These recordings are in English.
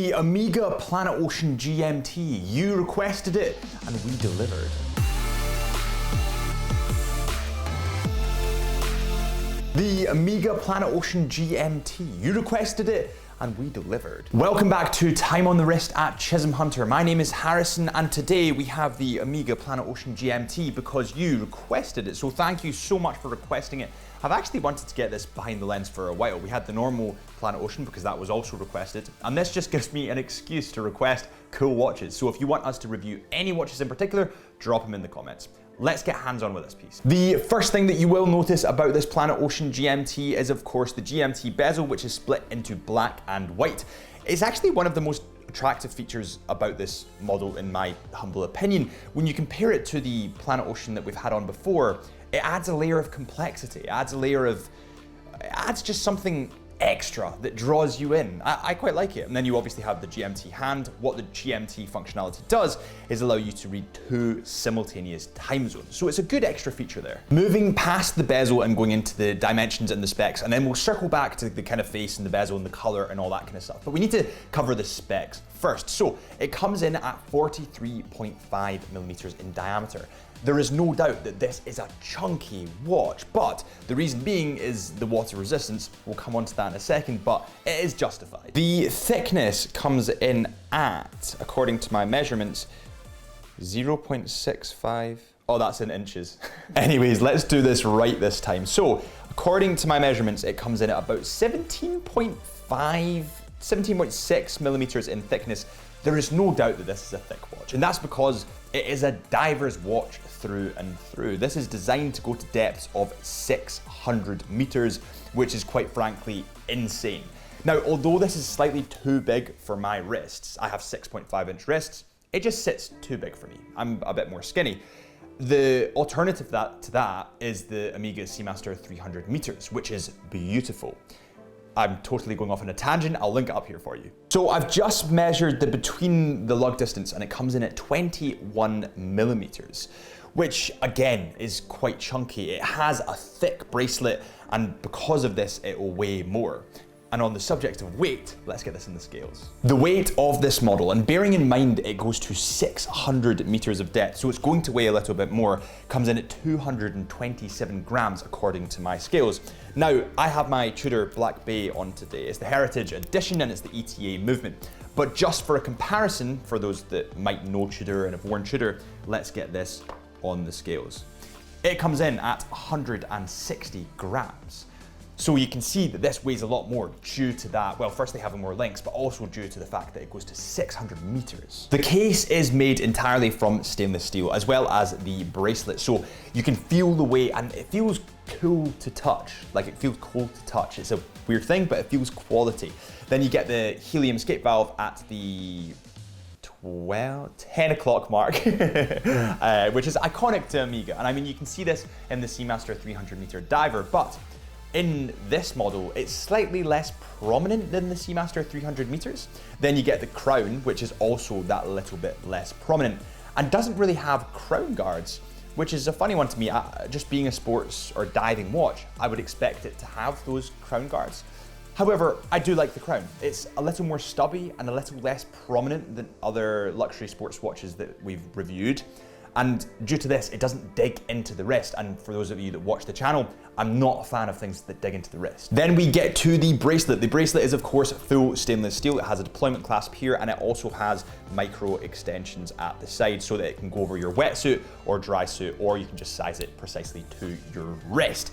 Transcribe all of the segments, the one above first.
The Amiga Planet Ocean GMT. You requested it and we delivered. The Amiga Planet Ocean GMT. You requested it and we delivered. Welcome back to Time on the Wrist at Chisholm Hunter. My name is Harrison and today we have the Amiga Planet Ocean GMT because you requested it. So thank you so much for requesting it. I've actually wanted to get this behind the lens for a while. We had the normal Planet Ocean because that was also requested. And this just gives me an excuse to request cool watches. So if you want us to review any watches in particular, drop them in the comments. Let's get hands-on with this piece. The first thing that you will notice about this Planet Ocean GMT is of course the Gmt Bezel, which is split into black and white. It's actually one of the most attractive features about this model in my humble opinion. When you compare it to the Planet Ocean that we've had on before, it adds a layer of complexity, it adds just something extra that draws you in. I quite like it. And then you obviously have the GMT hand. What the GMT functionality does is allow you to read two simultaneous time zones. So it's a good extra feature there. Moving past the bezel and going into the dimensions and the specs, and then we'll circle back to the kind of face and the bezel and the color and all that kind of stuff. But we need to cover the specs first. So it comes in at 43.5 millimeters in diameter. There is no doubt that this is a chunky watch, but the reason being is the water resistance. We'll come on to that in a second, but it is justified. The thickness comes in at, according to my measurements, 0.65. Oh, that's in inches. Anyways, let's do this right this time. So, according to my measurements, it comes in at about 17.6 millimeters in thickness. There is no doubt that this is a thick watch, and that's because it is a diver's watch through and through. This is designed to go to depths of 600 meters, which is quite frankly insane. Now, although this is slightly too big for my wrists, I have 6.5-inch wrists, it just sits too big for me. I'm a bit more skinny. The alternative to that is the Amiga Seamaster 300 meters, which is beautiful. I'm totally going off on a tangent, I'll link it up here for you. So I've just measured the between the lug distance and it comes in at 21 millimeters, which again is quite chunky. It has a thick bracelet and because of this it will weigh more. And on the subject of weight, let's get this in the scales. The weight of this model, and bearing in mind it goes to 600 meters of depth, so it's going to weigh a little bit more, comes in at 227 grams according to my scales. Now, I have my Tudor Blancpain on today. It's the Heritage Edition and it's the ETA movement. But just for a comparison, for those that might know Tudor and have worn Tudor, let's get this on the scales. It comes in at 160 grams. So you can see that this weighs a lot more due to that, well, firstly having more links, but also due to the fact that it goes to 600 meters. The case is made entirely from stainless steel, as well as the bracelet. So you can feel the weight and it feels cool to touch. Like it feels cool to touch. It's a weird thing, but it feels quality. Then you get the helium escape valve at the 10 o'clock mark, which is iconic to Amiga. And I mean, you can see this in the Seamaster 300 meter diver, but in this model, it's slightly less prominent than the Seamaster 300 meters. Then you get the crown, which is also that little bit less prominent and doesn't really have crown guards, which is a funny one to me. Just being a sports or diving watch, I would expect it to have those crown guards. However, I do like the crown. It's a little more stubby and a little less prominent than other luxury sports watches that we've reviewed. And due to this, it doesn't dig into the wrist. And for those of you that watch the channel, I'm not a fan of things that dig into the wrist. Then we get to the bracelet. The bracelet is of course full stainless steel. It has a deployment clasp here and it also has micro extensions at the side so that it can go over your wetsuit or dry suit, or you can just size it precisely to your wrist.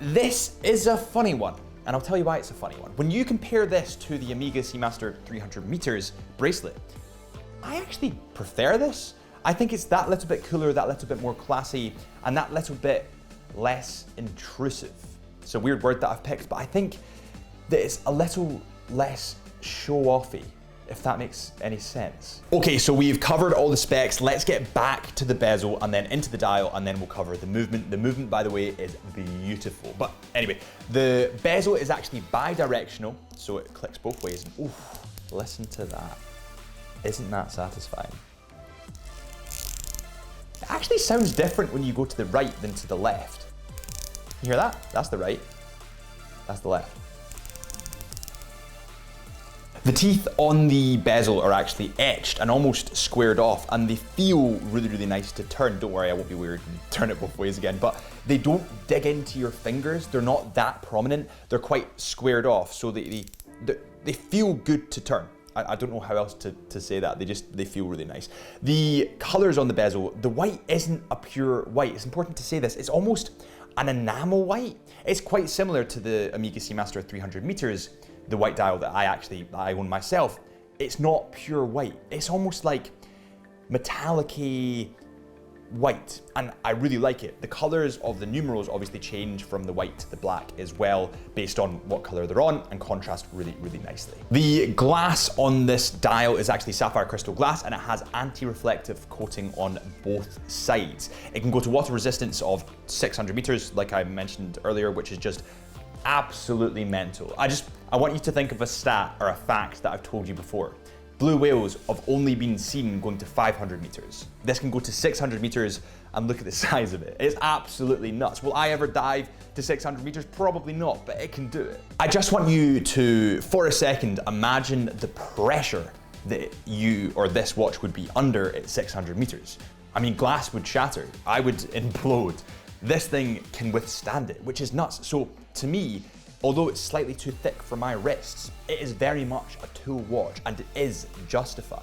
This is a funny one. And I'll tell you why it's a funny one. When you compare this to the Amiga Seamaster 300 meters bracelet, I actually prefer this. I think it's that little bit cooler, that little bit more classy, and that little bit less intrusive. It's a weird word that I've picked, but I think that it's a little less show-offy, if that makes any sense. Okay, so we've covered all the specs. Let's get back to the bezel and then into the dial, and then we'll cover the movement. The movement, by the way, is beautiful. But anyway, the bezel is actually bi-directional, so it clicks both ways. And oof, listen to that. Isn't that satisfying? It actually sounds different when you go to the right than to the left. You hear that? That's the right. That's the left. The teeth on the bezel are actually etched and almost squared off, and they feel really, really nice to turn. Don't worry, I won't be weird and turn it both ways again, but they don't dig into your fingers. They're not that prominent. They're quite squared off, so they feel good to turn. I don't know how else to say that. They feel really nice. The colors on the bezel, the white isn't a pure white. It's important to say this. It's almost an enamel white. It's quite similar to the Amiga Seamaster 300 meters, the white dial that I own myself. It's not pure white. It's almost like metallic-y white, and I really like it. The colors of the numerals obviously change from the white to the black as well, based on what color they're on, and contrast really, really nicely. The glass on this dial is actually sapphire crystal glass, and it has anti-reflective coating on both sides. It can go to water resistance of 600 meters, like I mentioned earlier, which is just absolutely mental. I want you to think of a stat or a fact that I've told you before. Blue whales have only been seen going to 500 meters. This can go to 600 meters, and look at the size of it. It's absolutely nuts. Will I ever dive to 600 meters? Probably not, but it can do it. I just want you to, for a second, imagine the pressure that you or this watch would be under at 600 meters. I mean, glass would shatter. I would implode. This thing can withstand it, which is nuts. So to me, although it's slightly too thick for my wrists, it is very much a tool watch, and it is justified.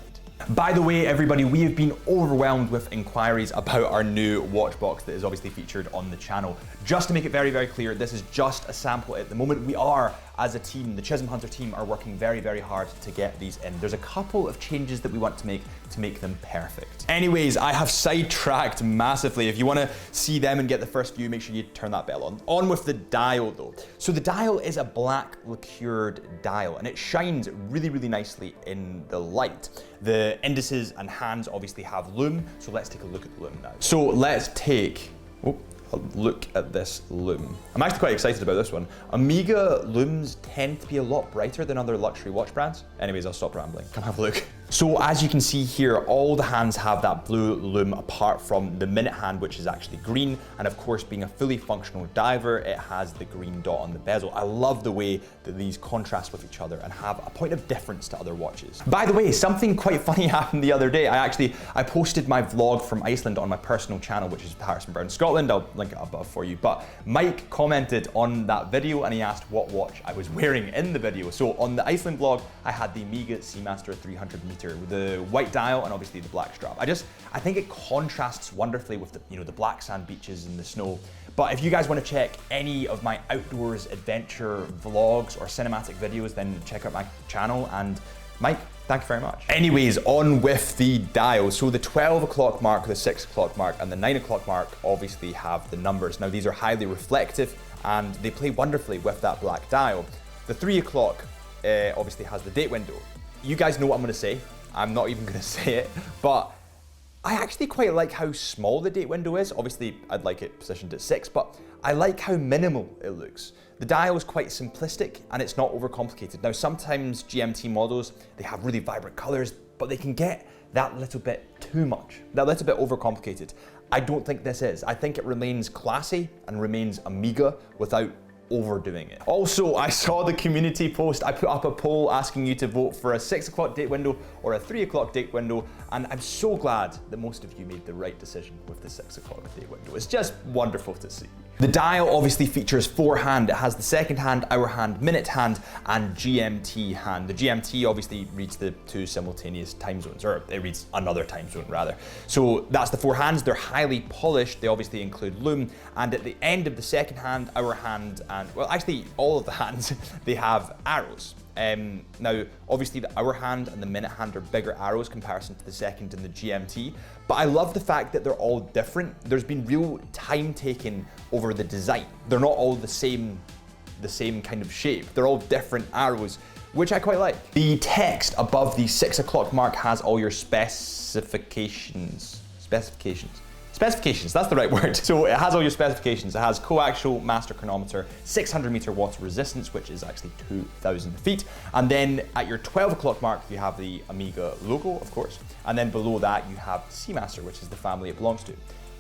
By the way, everybody, we have been overwhelmed with inquiries about our new watch box that is obviously featured on the channel. Just to make it very, very clear, this is just a sample at the moment. We are, as a team, the Chisholm Hunter team, are working very, very hard to get these in. There's a couple of changes that we want to make them perfect. Anyways, I have sidetracked massively. If you want to see them and get the first view, make sure you turn that bell on. On with the dial though. So the dial is a black lacquered dial, and it shines really, really nicely in the light. The indices and hands obviously have Loom, so let's take a look at the Loom now. So let's take a look at this Loom. I'm actually quite excited about this one. Amiga Looms tend to be a lot brighter than other luxury watch brands. Anyways, I'll stop rambling. Come have a look. So as you can see here, all the hands have that blue Loom apart from the minute hand, which is actually green. And of course, being a fully functional diver, it has the green dot on the bezel. I love the way that these contrast with each other and have a point of difference to other watches. By the way, something quite funny happened the other day. I posted my vlog from Iceland on my personal channel, which is Harrison Brown Scotland. I'll link it above for you. But Mike commented on that video and he asked what watch I was wearing in the video. So on the Iceland vlog, I had the Amiga Seamaster 300 meter with the white dial and obviously the black strap. I think it contrasts wonderfully with the black sand beaches and the snow. But if you guys want to check any of my outdoors adventure vlogs or cinematic videos, then check out my channel. And Mike, thank you very much. Anyways, on with the dial. So the 12 o'clock mark, the 6 o'clock mark, and the 9 o'clock mark obviously have the numbers. Now these are highly reflective and they play wonderfully with that black dial. The 3 o'clock obviously has the date window. You guys know what I'm going to say. I'm not even going to say it, but I actually quite like how small the date window is. Obviously, I'd like it positioned at 6, but I like how minimal it looks. The dial is quite simplistic and it's not overcomplicated. Now, sometimes GMT models, they have really vibrant colors, but they can get that little bit too much, that little bit overcomplicated. I don't think this is. I think it remains classy and remains Amiga without overdoing it. Also, I saw the community post. I put up a poll asking you to vote for a 6 o'clock date window or a 3 o'clock date window, and I'm so glad that most of you made the right decision with the 6 o'clock date window. It's just wonderful to see. The dial obviously features 4 hand. It has the second hand, hour hand, minute hand, and GMT hand. The GMT obviously reads the 2 simultaneous time zones, or it reads another time zone rather. So that's the 4 hands. They're highly polished. They obviously include Loom, and at the end of the second hand, hour hand, and well, actually all of the hands, they have arrows. Now, obviously the hour hand and the minute hand are bigger arrows comparison to the second and the GMT, but I love the fact that they're all different. There's been real time taken over the design. They're not all the same kind of shape. They're all different arrows, which I quite like. The text above the 6 o'clock mark has all your specifications, that's the right word. So it has all your specifications. It has coaxial master chronometer, 600 meter water resistance, which is actually 2,000 feet. And then at your 12 o'clock mark, you have the Amiga logo, of course. And then below that, you have Seamaster, which is the family it belongs to.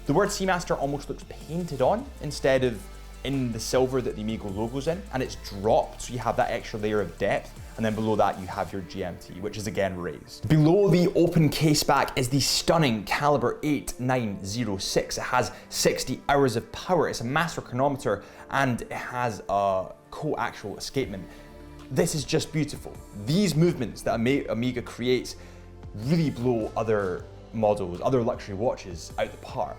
The word Seamaster almost looks painted on instead of in the silver that the Amiga logo's in, and it's dropped, so you have that extra layer of depth, and then below that you have your GMT, which is again raised. Below the open case back is the stunning caliber 8906. It has 60 hours of power, it's a master chronometer, and it has a coaxial escapement. This is just beautiful. These movements that Amiga creates really blow other models, other luxury watches out the park.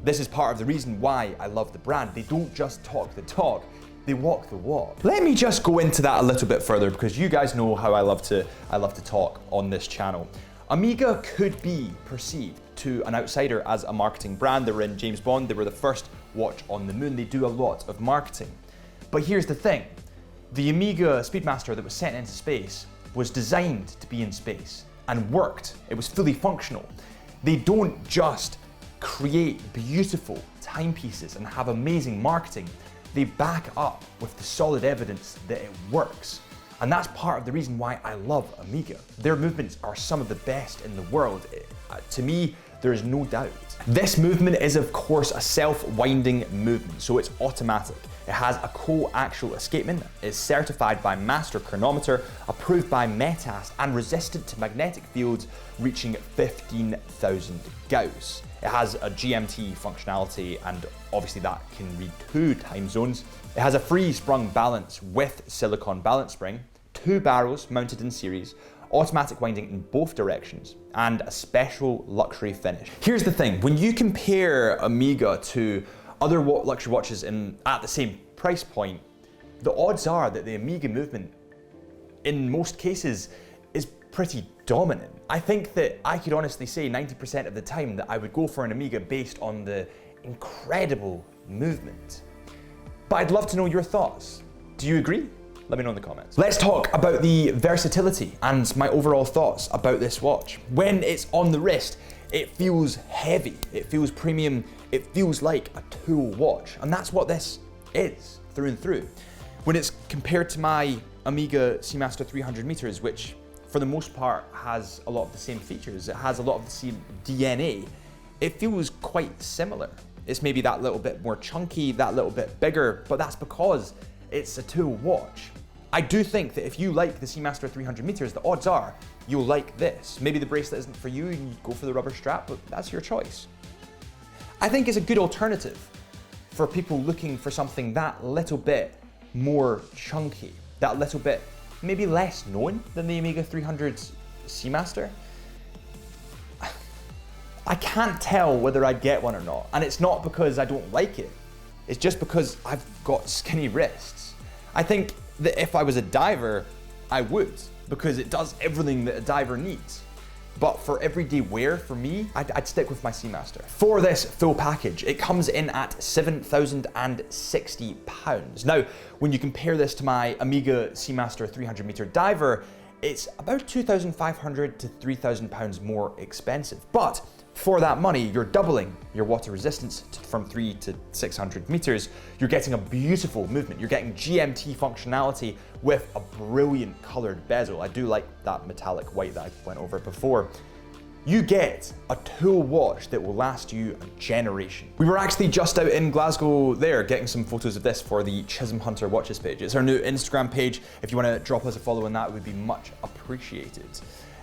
This is part of the reason why I love the brand. They don't just talk the talk, they walk the walk. Let me just go into that a little bit further, because you guys know how I love to talk on this channel. Amiga could be perceived to an outsider as a marketing brand. They were in James Bond, they were the first watch on the moon, they do a lot of marketing. But here's the thing, the Amiga Speedmaster that was sent into space was designed to be in space and worked. It was fully functional. They don't just create beautiful timepieces and have amazing marketing. They back up with the solid evidence that it works. And that's part of the reason why I love Amiga. Their movements are some of the best in the world. To me, there is no doubt. This movement is of course a self-winding movement, so it's automatic. It has a coaxial escapement, is certified by Master Chronometer, approved by METAS, and resistant to magnetic fields reaching 15,000 Gauss. It has a GMT functionality, and obviously that can read 2 time zones. It has a free sprung balance with silicon balance spring, 2 barrels mounted in series, automatic winding in both directions, and a special luxury finish. Here's the thing, when you compare Amiga to other luxury watches at the same price point, the odds are that the Amiga movement, in most cases, is pretty dominant. I think that I could honestly say 90% of the time that I would go for an Amiga based on the incredible movement. But I'd love to know your thoughts. Do you agree? Let me know in the comments. Let's talk about the versatility and my overall thoughts about this watch. When it's on the wrist, it feels heavy, it feels premium, it feels like a tool watch, and that's what this is, through and through. When it's compared to my Amiga Seamaster 300 meters, which for the most part has a lot of the same features, it has a lot of the same DNA, it feels quite similar. It's maybe that little bit more chunky, that little bit bigger, but that's because it's a tool watch. I do think that if you like the Seamaster 300 meters, the odds are you'll like this. Maybe the bracelet isn't for you and you go for the rubber strap, but that's your choice. I think it's a good alternative for people looking for something that little bit more chunky, that little bit maybe less known than the Amiga 300 Seamaster. I can't tell whether I'd get one or not, and it's not because I don't like it, it's just because I've got skinny wrists. I think that if I was a diver, I would, because it does everything that a diver needs. But for everyday wear, for me, I'd stick with my Seamaster. For this full package, it comes in at £7,060. Now, when you compare this to my Amiga Seamaster 300 meter diver, it's about £2,500 to £3,000 more expensive. But for that money, you're doubling your water resistance from 300 to 600 meters. You're getting a beautiful movement. You're getting GMT functionality with a brilliant colored bezel. I do like that metallic white that I went over before. You get a tool watch that will last you a generation. We were actually just out in Glasgow there getting some photos of this for the Chisholm Hunter watches page. It's our new Instagram page. If you want to drop us a follow on that, it would be much appreciated.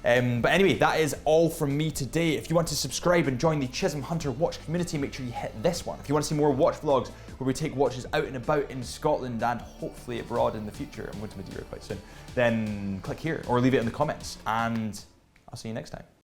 But anyway, that is all from me today. If you want to subscribe and join the Chisholm Hunter watch community, make sure you hit this one. If you want to see more watch vlogs where we take watches out and about in Scotland and hopefully abroad in the future, I'm going to Madeira quite soon, then click here or leave it in the comments, and I'll see you next time.